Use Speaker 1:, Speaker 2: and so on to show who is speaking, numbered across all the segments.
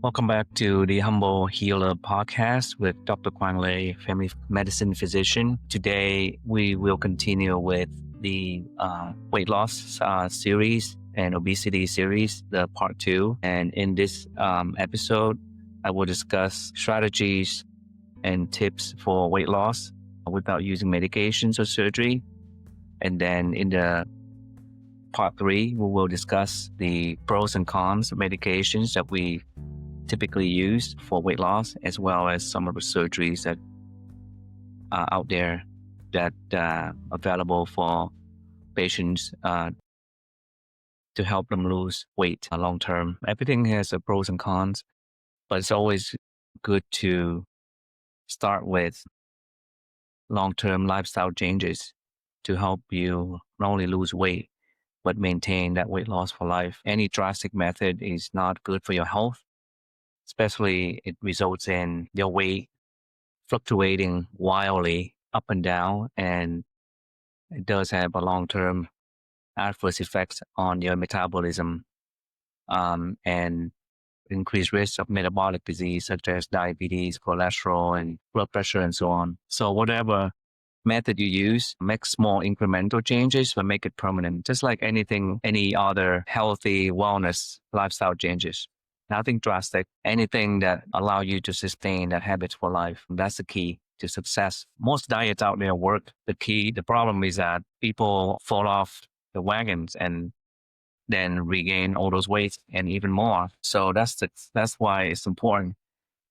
Speaker 1: Welcome back to the Humble Healer podcast with Dr. Quang Lei, family medicine physician. Today, we will continue with the weight loss series and obesity series, the part two. And in this episode, I will discuss strategies and tips for weight loss without using medications or surgery. And then in the part three, we will discuss the pros and cons of medications that we typically used for weight loss, as well as some of the surgeries that are out there that are available for patients to help them lose weight long term. Everything has a pros and cons, but it's always good to start with long-term lifestyle changes to help you not only lose weight, but maintain that weight loss for life. Any drastic method is not good for your health, especially it results in your weight fluctuating wildly up and down, and it does have a long-term adverse effects on your metabolism and increased risk of metabolic disease such as diabetes, cholesterol, and blood pressure, and so on. So whatever method you use, make small incremental changes, but make it permanent, just like anything, any other healthy wellness lifestyle changes. Nothing drastic, anything that allow you to sustain that habit for life. That's the key to success. Most diets out there work. The problem is that people fall off the wagons and then regain all those weight and even more. So that's why it's important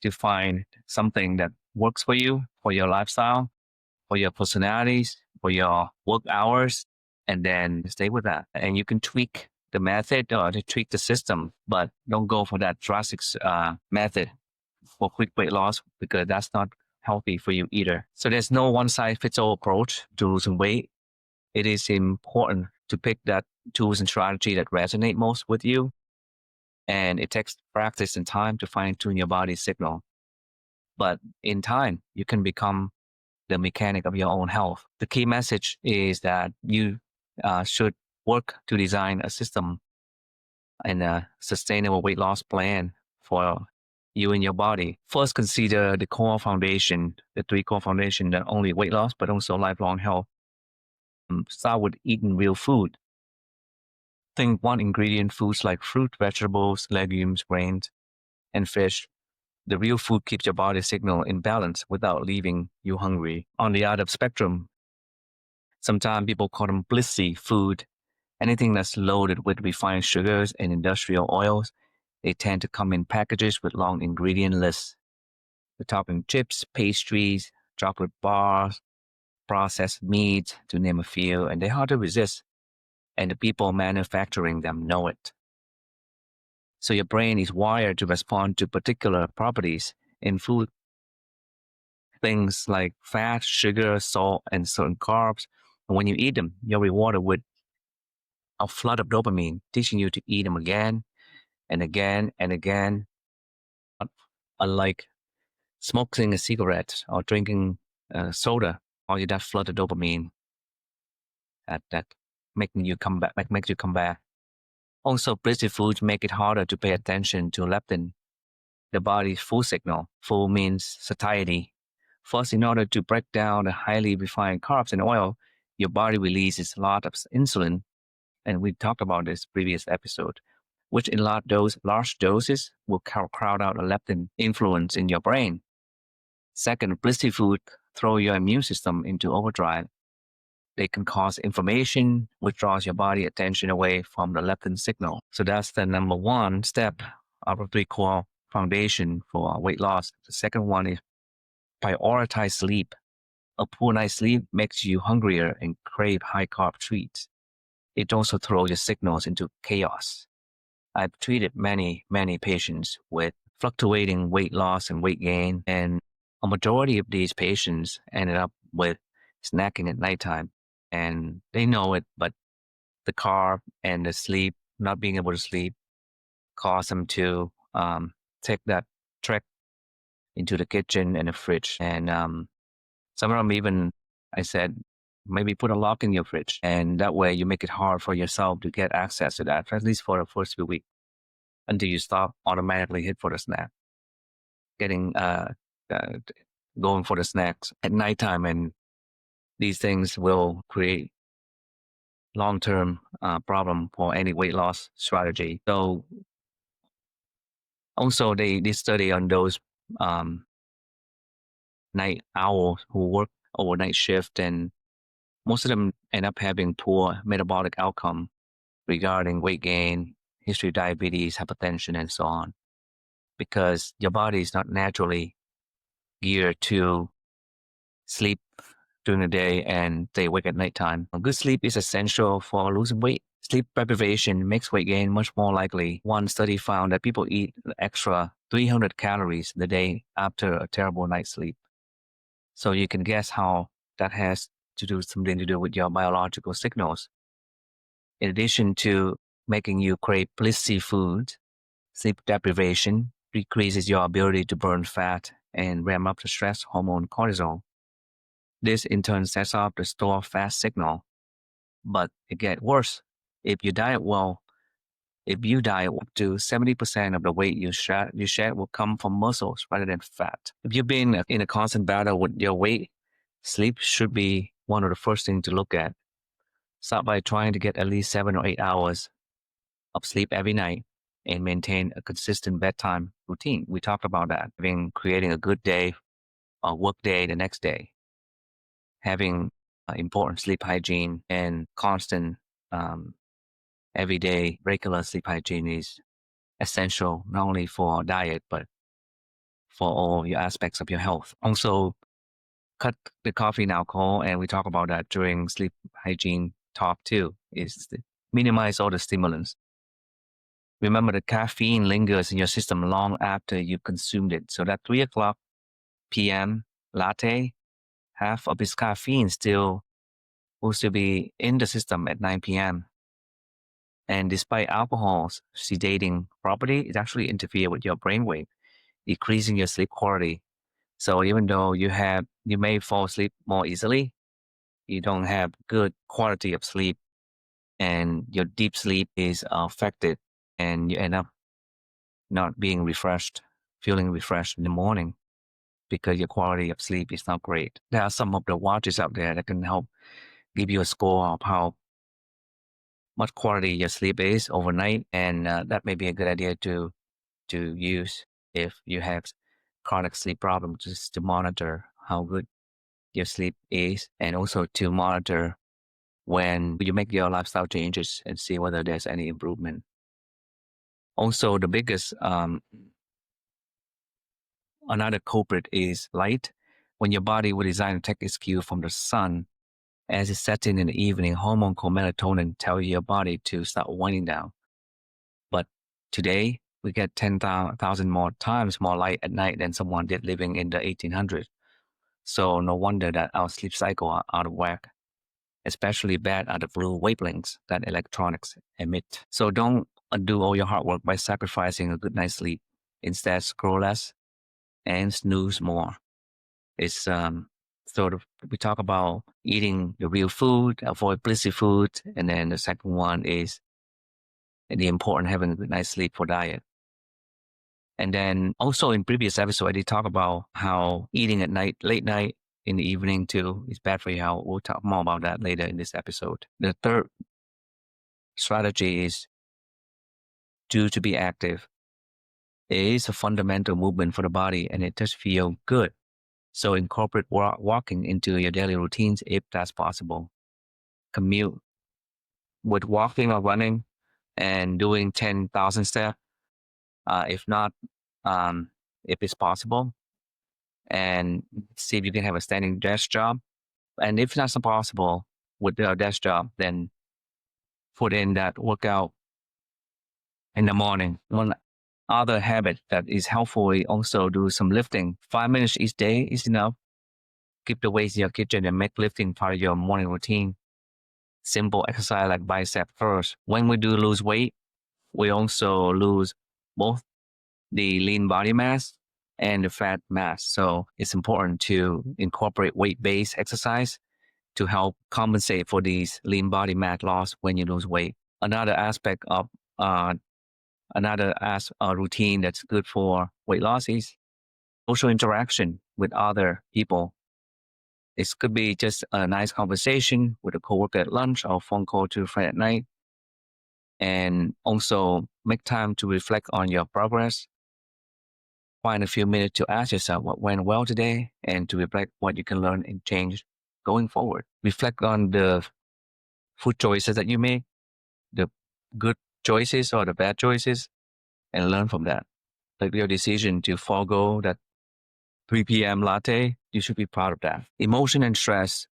Speaker 1: to find something that works for you, for your lifestyle, for your personalities, for your work hours, and then stay with that. And you can tweak the method or to tweak the system, but don't go for that drastic method for quick weight loss because that's not healthy for you either. So there's no one size fits all approach to losing weight. It is important to pick that tools and strategy that resonate most with you. And it takes practice and time to fine tune your body's signal. But in time, you can become the mechanic of your own health. The key message is that you should work to design a system and a sustainable weight loss plan for you and your body. First, consider the core foundation, the three core foundation, not only weight loss, but also lifelong health. Start with eating real food. Think one ingredient foods like fruit, vegetables, legumes, grains, and fish. The real food keeps your body signal in balance without leaving you hungry. On the other spectrum, sometimes people call them blissy food. Anything that's loaded with refined sugars and industrial oils, they tend to come in packages with long ingredient lists. We're talking chips, pastries, chocolate bars, processed meats, to name a few, and they're hard to resist. And the people manufacturing them know it. So your brain is wired to respond to particular properties in food. Things like fat, sugar, salt, and certain carbs. And when you eat them, you're rewarded with a flood of dopamine, teaching you to eat them again and again and again. Unlike smoking a cigarette or drinking soda, all you that flood of dopamine that making you come back, makes you come back. Also, blissy foods make it harder to pay attention to leptin, the body's full signal. Full means satiety. First, in order to break down the highly refined carbs and oil, your body releases a lot of insulin, and we talked about this previous episode, which in large doses will crowd out the leptin influence in your brain. Second, blissy food throw your immune system into overdrive. They can cause inflammation, which draws your body attention away from the leptin signal. So that's the number one step of the three core foundation for weight loss. The second one is prioritize sleep. A poor night's sleep makes you hungrier and crave high carb treats. It also throws your signals into chaos. I've treated many patients with fluctuating weight loss and weight gain, and a majority of these patients ended up with snacking at nighttime. And they know it, but the carb and the sleep, not being able to sleep, cause them to take that trek into the kitchen and the fridge. And some of them even, I said, maybe put a lock in your fridge. And that way you make it hard for yourself to get access to that, at least for the first few weeks. until you stop automatically hit for the snack, getting uh, going for the snacks at nighttime, and these things will create long-term problem for any weight loss strategy. So also they did study on those um, night owls who work overnight shift, and most of them end up having poor metabolic outcome regarding weight gain, history of diabetes, hypertension, and so on, because your body is not naturally geared to sleep during the day and stay awake at nighttime. A good sleep is essential for losing weight. Sleep deprivation makes weight gain much more likely. One study found that people eat an extra 300 calories the day after a terrible night's sleep. So you can guess how that has to do something to do with your biological signals. In addition to making you crave blissy food, sleep deprivation decreases your ability to burn fat and ramp up the stress hormone cortisol. This in turn sets off the store fat signal. But it gets worse. If you diet well, if you diet up to 70% of the weight you shed will come from muscles rather than fat. If you've been in a constant battle with your weight, sleep should be one of the first things to look at. Start by trying to get at least 7 or 8 hours of sleep every night and maintain a consistent bedtime routine. We talked about that, creating a good day or work day the next day, having important sleep hygiene and constant everyday regular sleep hygiene is essential not only for diet but for all your aspects of your health. Also, cut the coffee and alcohol, and we talk about that during sleep hygiene talk too, is to minimize all the stimulants. Remember, the caffeine lingers in your system long after you've consumed it. So that 3 o'clock p.m. latte, half of its caffeine still will still be in the system at 9 p.m. And despite alcohol's sedating property, it actually interferes with your brainwave, decreasing your sleep quality. So even though you may fall asleep more easily, you don't have good quality of sleep, and your deep sleep is affected, and you end up not being refreshed, feeling refreshed in the morning because your quality of sleep is not great. There are some of the watches out there that can help give you a score of how much quality your sleep is overnight, and that may be a good idea to use if you have chronic sleep problems, just to monitor how good your sleep is, and also to monitor when you make your lifestyle changes and see whether there's any improvement. Also, the biggest another culprit is light. When your body was designed to take its cue from the sun, as it's setting in the evening, hormone called melatonin tell your body to start winding down. But today, we get 10,000 more times more light at night than someone did living in the 1800s. So no wonder that our sleep cycle are out of whack. Especially bad are the blue wavelengths that electronics emit. So don't undo all your hard work by sacrificing a good night's sleep. Instead, scroll less and snooze more. It's sort of, we talk about eating the real food, avoid blissy food, and then the second one is the important having a good night's sleep for diet. And then also in previous episode, I did talk about how eating at night, late night, in the evening too, is bad for you. We'll talk more about that later in this episode. The third strategy is to be active. It is a fundamental movement for the body, and it does feel good. So incorporate walking into your daily routines if that's possible. Commute with walking or running and doing 10,000 steps, if not, if it's possible, and see if you can have a standing desk job. And if that's not possible with the desk job, then put in that workout in the morning. One other habit that is helpful is also do some lifting. 5 minutes each day is enough. Keep the weights in your kitchen and make lifting part of your morning routine. Simple exercise like bicep curls. When we do lose weight, we also lose both the lean body mass and the fat mass. So it's important to incorporate weight-based exercise to help compensate for these lean body mass loss when you lose weight. Another aspect of Another routine that's good for weight loss is social interaction with other people. It could be just a nice conversation with a coworker at lunch or a phone call to a friend at night. And also make time to reflect on your progress. Find a few minutes to ask yourself what went well today and to reflect what you can learn and change going forward. Reflect on the food choices that you make, the good choices or the bad choices, and learn from that. Like your decision to forego that 3 p.m. latte, you should be proud of that. Emotion and stress,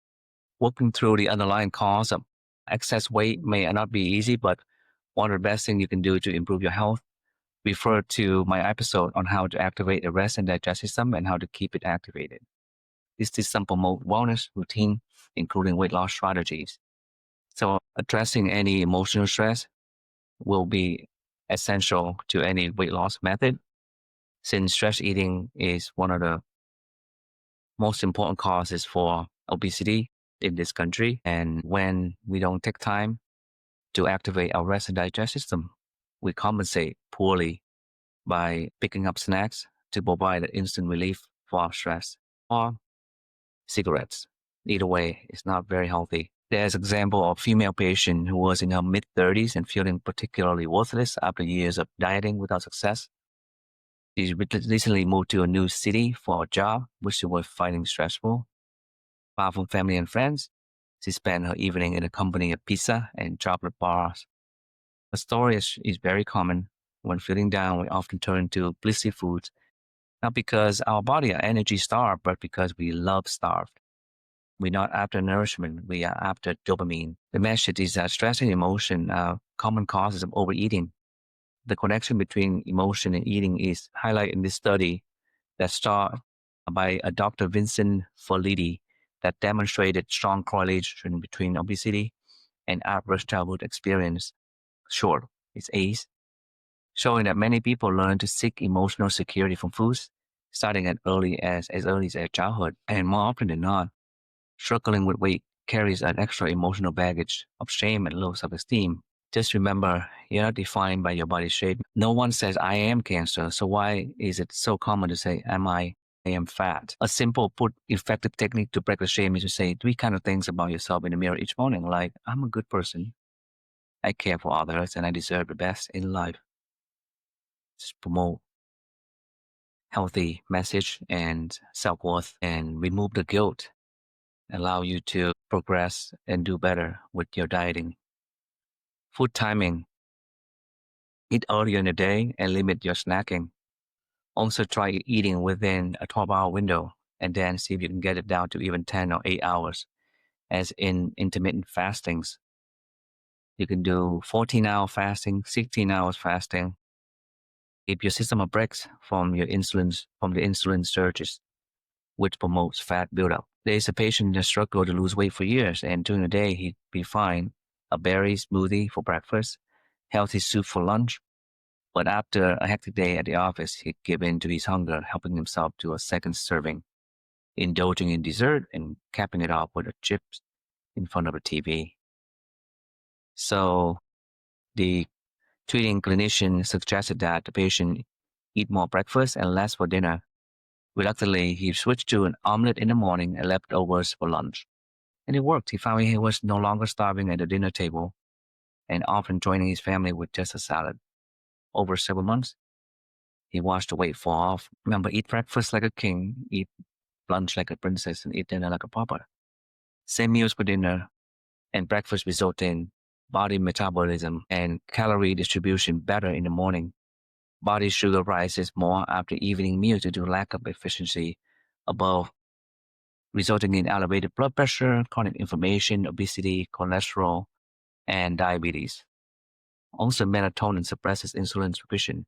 Speaker 1: working through the underlying cause of excess weight may not be easy, but one of the best things you can do to improve your health. Refer to my episode on how to activate the rest and digest system and how to keep it activated. This is some promote wellness routine, including weight loss strategies. So addressing any emotional stress will be essential to any weight loss method, since stress eating is one of the most important causes for obesity in this country. And when we don't take time to activate our rest and digest system, we compensate poorly by picking up snacks to provide instant relief for our stress or cigarettes. Either way, it's not very healthy. There's an example of a female patient who was in her mid-30s and feeling particularly worthless after years of dieting without success. She recently moved to a new city for a job, which she was finding stressful. Far from family and friends, she spent her evening in the company of pizza and chocolate bars. The story is very common. When feeling down, we often turn to blissy foods, not because our body are energy starved, but because we love starved. We're not after nourishment, we are after dopamine. The message is that stress and emotion are common causes of overeating. The connection between emotion and eating is highlighted in this study that started by a Dr. Vincent Folidi that demonstrated strong correlation between obesity and adverse childhood experience. Short, it's ACE, showing that many people learn to seek emotional security from foods starting as early as their childhood, and more often than not, struggling with weight carries an extra emotional baggage of shame and low self-esteem. Just remember, you're not defined by your body shape. No one says, I am cancer, so why is it so common to say, I am fat? A simple, put effective technique to break the shame is to say 3 kind of things about yourself in the mirror each morning, like, I'm a good person, I care for others, and I deserve the best in life. Just promote healthy message and self-worth and remove the guilt, allow you to progress and do better with your dieting. Food timing. Eat earlier in the day and limit your snacking. Also try eating within a 12-hour window and then see if you can get it down to even 10 or 8 hours. As in intermittent fastings, you can do 14-hour fasting, 16 hours fasting. Keep your system of breaks from the insulin surges, which promotes fat buildup. There's a patient that struggled to lose weight for years, and during the day he'd be fine. A berry smoothie for breakfast, healthy soup for lunch. But after a hectic day at the office, he'd give in to his hunger, helping himself to a second serving, indulging in dessert and capping it off with a chips in front of the TV. So the treating clinician suggested that the patient eat more breakfast and less for dinner. Reluctantly, he switched to an omelet in the morning and leftovers for lunch. And it worked. He found he was no longer starving at the dinner table and often joining his family with just a salad. Over several months, he watched the weight fall off. Remember, eat breakfast like a king, eat lunch like a princess, and eat dinner like a pauper. Same meals for dinner and breakfast result in body metabolism and calorie distribution better in the morning. Body sugar rises more after evening meals due to lack of efficiency above, resulting in elevated blood pressure, chronic inflammation, obesity, cholesterol, and diabetes. Also, melatonin suppresses insulin secretion,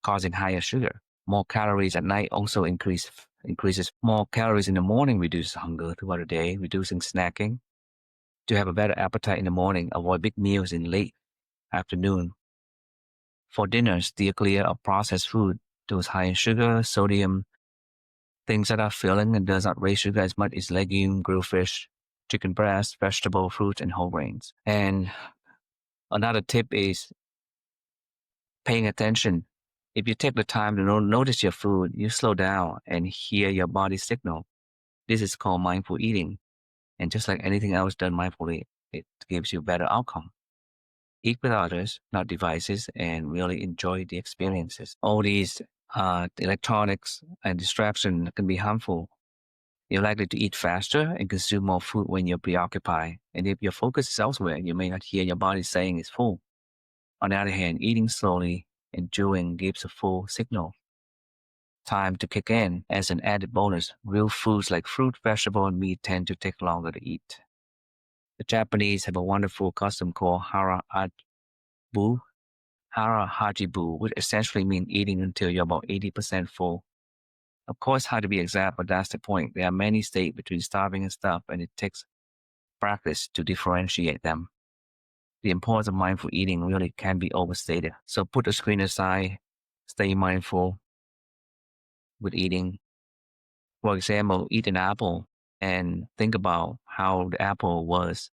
Speaker 1: causing higher sugar. More calories at night also increases more calories in the morning, reduces hunger throughout the day, reducing snacking. To have a better appetite in the morning, avoid big meals in late afternoon. For dinner, steer clear of processed food, those high in sugar, sodium, things that are filling and does not raise sugar as much as legume, grilled fish, chicken breast, vegetable, fruits, and whole grains. And another tip is Paying attention. If you take the time to notice your food, you slow down and hear your body's signal. This is called mindful eating. And just like anything else done mindfully, it gives you better outcome. Eat with others, not devices, and really enjoy the experiences. All these electronics and distraction can be harmful. You're likely to eat faster and consume more food when you're preoccupied. And if your focus is elsewhere, you may not hear your body saying it's full. On the other hand, eating slowly and chewing gives a full signal. Time to kick in. As an added bonus, real foods like fruit, vegetable, and meat tend to take longer to eat. The Japanese have a wonderful custom called hara hajibu, which essentially means eating until you're about 80% full. Of course, hard to be exact, but that's the point. There are many states between starving and stuffed, and it takes practice to differentiate them. The importance of mindful eating really can be overstated. So put the screen aside, stay mindful with eating. For example, eat an apple and think about how the apple was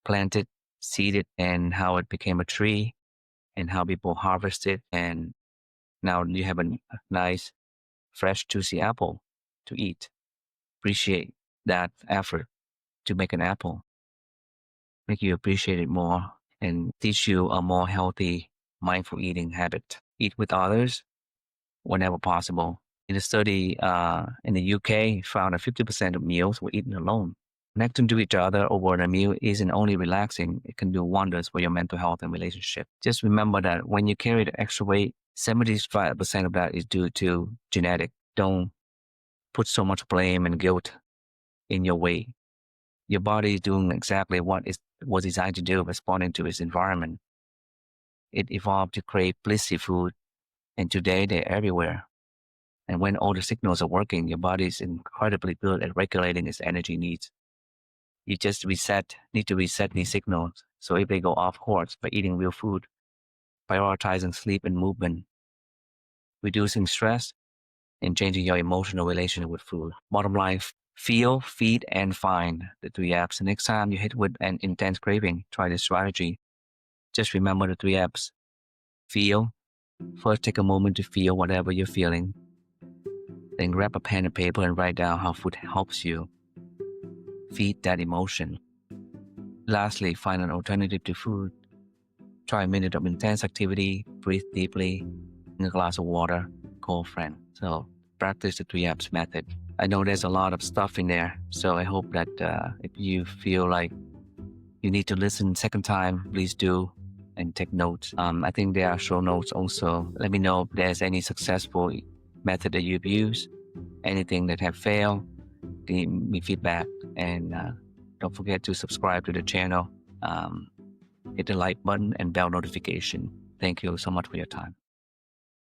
Speaker 1: planted, seeded, and how it became a tree, and how people harvested. And now you have a nice, fresh, juicy apple to eat. Appreciate that effort to make an apple, make you appreciate it more, and teach you a more healthy, mindful eating habit. Eat with others whenever possible. In a study in the UK, found that 50% of meals were eaten alone. Connecting to each other over a meal isn't only relaxing, it can do wonders for your mental health and relationship. Just remember that when you carry the extra weight, 75% of that is due to genetic. Don't put so much blame and guilt in your weight. Your body is doing exactly what it was designed to do, responding to its environment. It evolved to crave blissy food, and today they're everywhere. And when all the signals are working, your body is incredibly good at regulating its energy needs. You just need to reset these signals. So if they go off course by eating real food, prioritizing sleep and movement, reducing stress, and changing your emotional relationship with food. Bottom line, feel, feed, and find the 3 Fs. Next time you hit with an intense craving, try this strategy. Just remember the 3 Fs. Feel. First, take a moment to feel whatever you're feeling. Then grab a pen and paper and write down how food helps you feed that emotion. Lastly, find an alternative to food. Try a minute of intense activity, breathe deeply, drink a glass of water, call a friend. So practice the 3 Fs method. I know there's a lot of stuff in there, so I hope that if you feel like you need to listen second time, please do and take notes. I think there are show notes also. Let me know if there's any successful method that you've used, anything that have failed. Give me feedback, and don't forget to subscribe to the channel. Hit the like button and bell notification. Thank you so much for your time.